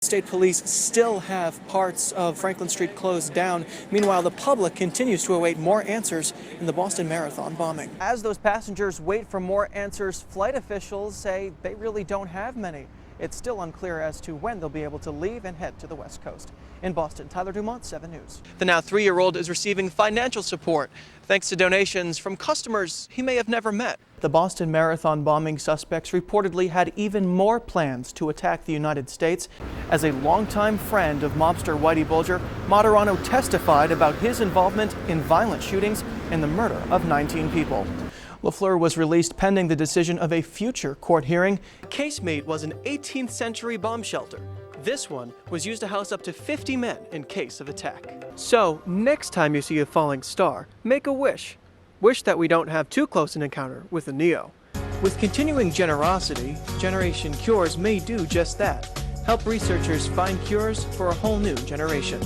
State Police still have parts of Franklin Street closed down. Meanwhile, the public continues to await more answers in the Boston Marathon bombing. As those passengers wait for more answers, flight officials say they really don't have many. It's still unclear as to when they'll be able to leave and head to the West Coast. In Boston, Tyler Dumont, 7 News. The now 3-year-old is receiving financial support thanks to donations from customers he may have never met. The Boston Marathon bombing suspects reportedly had even more plans to attack the United States. As a longtime friend of mobster Whitey Bulger, Materano testified about his involvement in violent shootings and the murder of 19 people. LaFleur was released pending the decision of a future court hearing. Casemate was an 18th century bomb shelter. This one was used to house up to 50 men in case of attack. So, next time you see a falling star, make a wish. Wish that we don't have too close an encounter with a Neo. With continuing generosity, Generation Cures may do just that. Help researchers find cures for a whole new generation.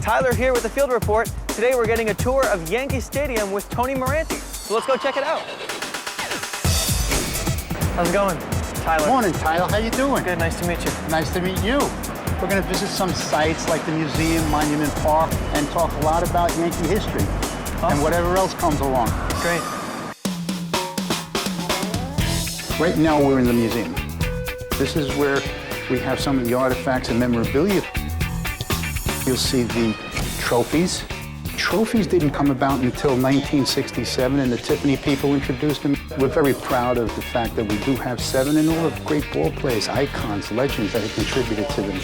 Tyler here with the Field Report. Today we're getting a tour of Yankee Stadium with Tony Moranti. So let's go check it out. How's it going, Tyler? Morning, Tyler. How you doing? Good, nice to meet you. Nice to meet you. We're going to visit some sites like the museum, Monument Park, and talk a lot about Yankee history. Awesome. And whatever else comes along. Great. Right now we're in the museum. This is where we have some of the artifacts and memorabilia. You'll see the trophies. Trophies didn't come about until 1967, and the Tiffany people introduced them. We're very proud of the fact that we do have 7 and all of great ball players, icons, legends that have contributed to them.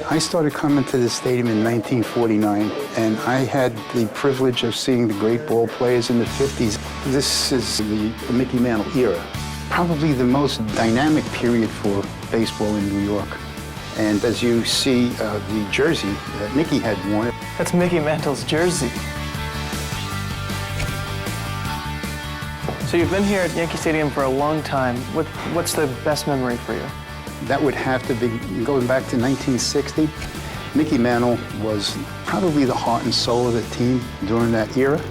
I started coming to this stadium in 1949, and I had the privilege of seeing the great ball players in the 50s. This is the Mickey Mantle era, probably the most dynamic period for baseball in New York. And as you see the jersey that Mickey had worn. That's Mickey Mantle's jersey. So you've been here at Yankee Stadium for a long time. What's the best memory for you? That would have to be going back to 1960. Mickey Mantle was probably the heart and soul of the team during that era.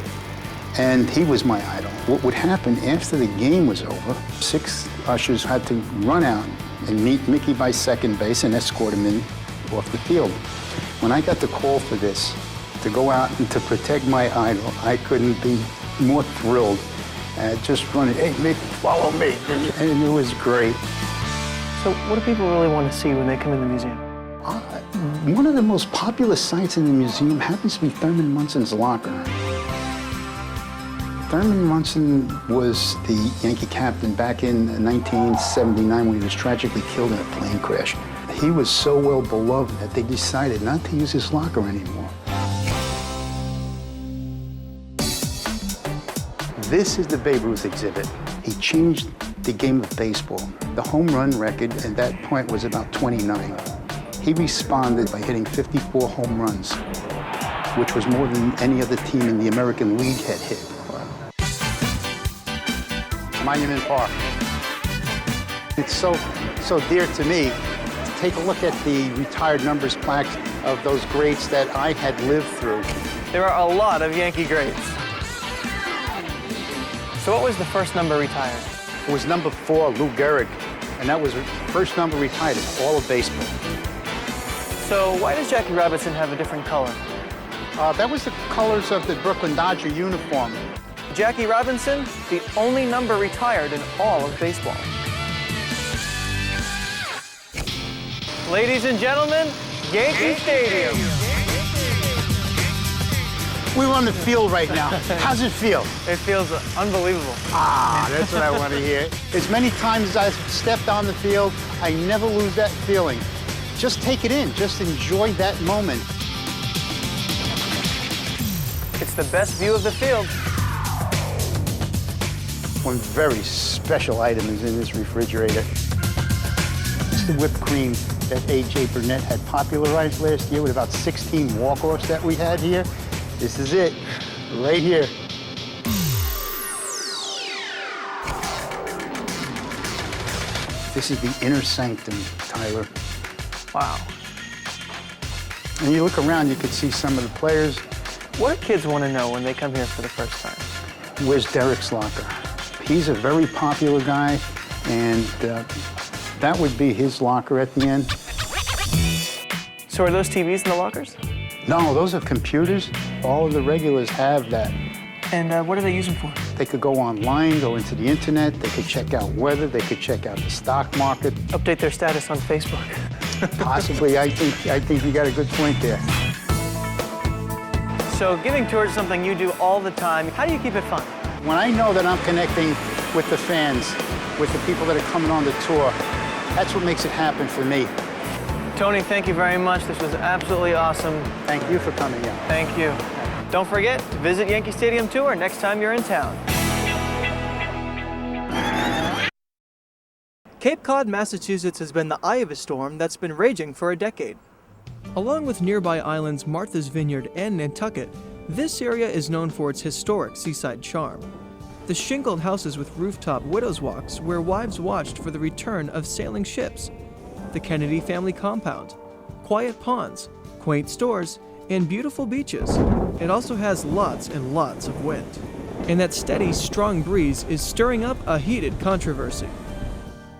And he was my idol. What would happen after the game was over, 6 ushers had to run out and meet Mickey by second base and escort him in off the field. When I got the call for this, to go out and to protect my idol, I couldn't be more thrilled. Just running, hey, Mickey, follow me. And it was great. So what do people really want to see when they come in the museum? One of the most popular sites in the museum happens to be Thurman Munson's locker. Thurman Munson was the Yankee captain back in 1979 when he was tragically killed in a plane crash. He was so well beloved that they decided not to use his locker anymore. This is the Babe Ruth exhibit. He changed the game of baseball. The home run record at that point was about 29. He responded by hitting 54 home runs, which was more than any other team in the American League had hit. Monument Park. It's so dear to me. Take a look at the retired numbers plaques of those greats that I had lived through. There are a lot of Yankee greats. So what was the first number retired? It was number 4, Lou Gehrig, and that was the first number retired in all of baseball. So why does Jackie Robinson have a different color? That was the colors of the Brooklyn Dodger uniform. Jackie Robinson, the only number retired in all of baseball. Ladies and gentlemen, Yankee Stadium. We're on the field right now. How's it feel? It feels unbelievable. That's what I want to hear. As many times as I've stepped on the field, I never lose that feeling. Just take it in. Just enjoy that moment. It's the best view of the field. One very special item is in this refrigerator. It's the whipped cream that A.J. Burnett had popularized last year with about 16 walk-offs that we had here. This is it, right here. This is the inner sanctum, Tyler. Wow. And you look around, you can see some of the players, What do kids want to know when they come here for the first time? Where's Derek's locker? He's a very popular guy, and that would be his locker at the end. So are those TVs in the lockers? No, those are computers. All of the regulars have that. And what do they use them for? They could go online, go into the internet, they could check out weather, they could check out the stock market. Update their status on Facebook. Possibly, I think you got a good point there. So giving tours is something you do all the time. How do you keep it fun? When I know that I'm connecting with the fans, with the people that are coming on the tour, that's what makes it happen for me. Tony, thank you very much. This was absolutely awesome. Thank you for coming out. Thank you. Don't forget to visit Yankee Stadium tour next time you're in town. Cape Cod, Massachusetts has been the eye of a storm that's been raging for a decade. Along with nearby islands Martha's Vineyard and Nantucket, this area is known for its historic seaside charm. The shingled houses with rooftop widows' walks where wives watched for the return of sailing ships, the Kennedy family compound, quiet ponds, quaint stores, and beautiful beaches. It also has lots and lots of wind. And that steady, strong breeze is stirring up a heated controversy.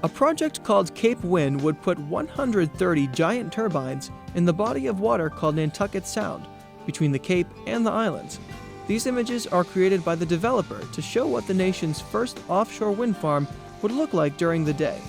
A project called Cape Wind would put 130 giant turbines in the body of water called Nantucket Sound, between the Cape and the islands. These images are created by the developer to show what the nation's first offshore wind farm would look like during the day.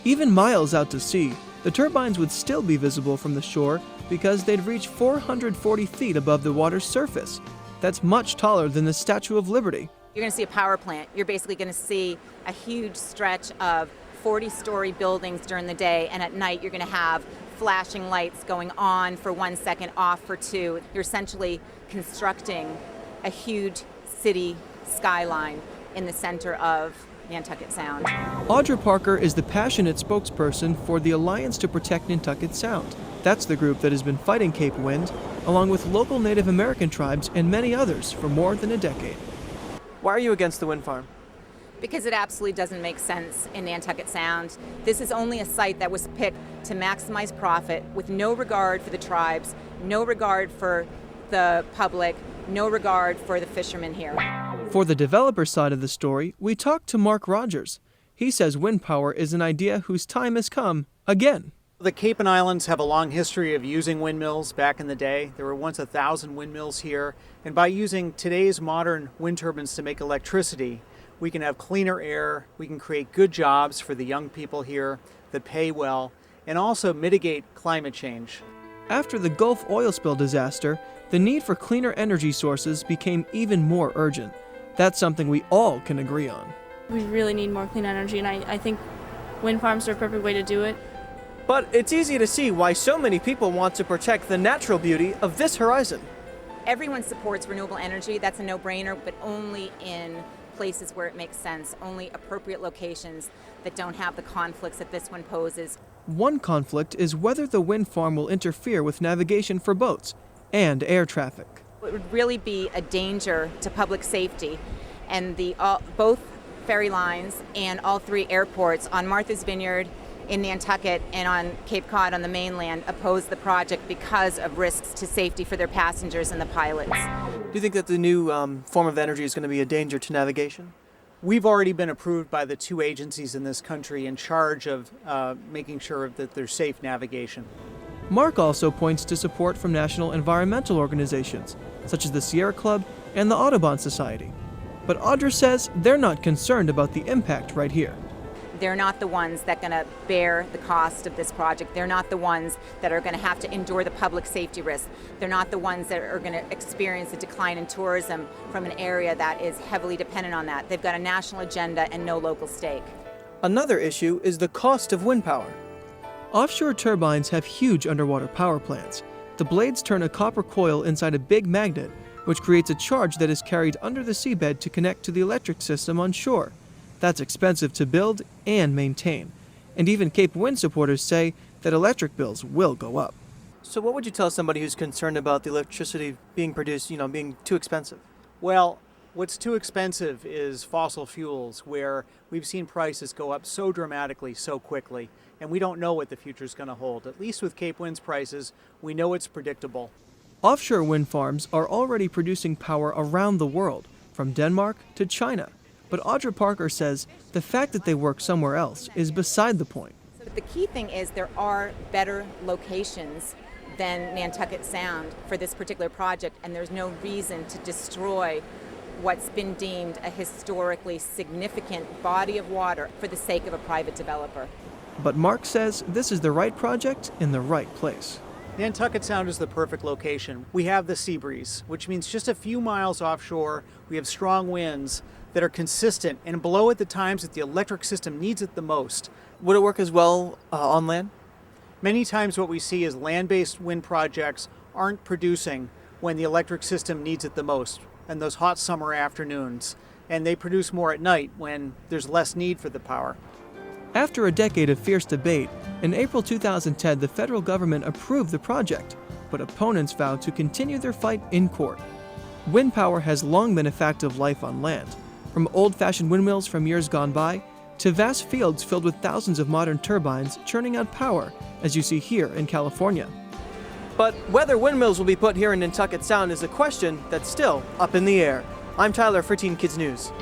Even miles out to sea, the turbines would still be visible from the shore because they'd reach 440 feet above the water's surface. That's much taller than the Statue of Liberty. You're going to see a power plant. You're basically going to see a huge stretch of 40-story buildings during the day, and at night you're going to have flashing lights going on for 1 second, off for 2. You're essentially constructing a huge city skyline in the center of Nantucket Sound. Audra Parker is the passionate spokesperson for the Alliance to Protect Nantucket Sound. That's the group that has been fighting Cape Wind, along with local Native American tribes and many others for more than a decade. Why are you against the wind farm? Because it absolutely doesn't make sense in Nantucket Sound. This is only a site that was picked to maximize profit with no regard for the tribes, no regard for the public, no regard for the fishermen here. For the developer side of the story, we talked to Mark Rogers. He says wind power is an idea whose time has come again. The Cape and Islands have a long history of using windmills back in the day. There were once 1,000 windmills here, and by using today's modern wind turbines to make electricity, we can have cleaner air, we can create good jobs for the young people here that pay well, and also mitigate climate change. After the Gulf oil spill disaster, the need for cleaner energy sources became even more urgent. That's something we all can agree on. We really need more clean energy, and I think wind farms are a perfect way to do it. But it's easy to see why so many people want to protect the natural beauty of this horizon. Everyone supports renewable energy. That's a no-brainer, but only in places where it makes sense, only appropriate locations that don't have the conflicts that this one poses. One conflict is whether the wind farm will interfere with navigation for boats and air traffic. It would really be a danger to public safety, and both ferry lines and all 3 airports on Martha's Vineyard, in Nantucket, and on Cape Cod on the mainland oppose the project because of risks to safety for their passengers and the pilots. Do you think that the new form of energy is going to be a danger to navigation? We've already been approved by the 2 agencies in this country in charge of making sure that there's safe navigation. Mark also points to support from national environmental organizations, such as the Sierra Club and the Audubon Society. But Audra says they're not concerned about the impact right here. They're not the ones that are going to bear the cost of this project. They're not the ones that are going to have to endure the public safety risk. They're not the ones that are going to experience a decline in tourism from an area that is heavily dependent on that. They've got a national agenda and no local stake. Another issue is the cost of wind power. Offshore turbines have huge underwater power plants. The blades turn a copper coil inside a big magnet, which creates a charge that is carried under the seabed to connect to the electric system on shore. That's expensive to build and maintain. And even Cape Wind supporters say that electric bills will go up. So what would you tell somebody who's concerned about the electricity being produced, being too expensive? Well, what's too expensive is fossil fuels, where we've seen prices go up so dramatically, so quickly, and we don't know what the future's going to hold. At least with Cape Wind's prices, we know it's predictable. Offshore wind farms are already producing power around the world, from Denmark to China. But Audra Parker says the fact that they work somewhere else is beside the point. So the key thing is there are better locations than Nantucket Sound for this particular project, and there's no reason to destroy what's been deemed a historically significant body of water for the sake of a private developer. But Mark says this is the right project in the right place. Nantucket Sound is the perfect location. We have the sea breeze, which means just a few miles offshore, we have strong winds that are consistent and blow at the times that the electric system needs it the most. Would it work as well on land? Many times what we see is land-based wind projects aren't producing when the electric system needs it the most, and those hot summer afternoons, and they produce more at night when there's less need for the power. After a decade of fierce debate, in April 2010 the federal government approved the project, but opponents vowed to continue their fight in court. Wind power has long been a fact of life on land, from old-fashioned windmills from years gone by to vast fields filled with thousands of modern turbines churning out power, as you see here in California. But whether windmills will be put here in Nantucket Sound is a question that's still up in the air. I'm Tyler for Teen Kids News.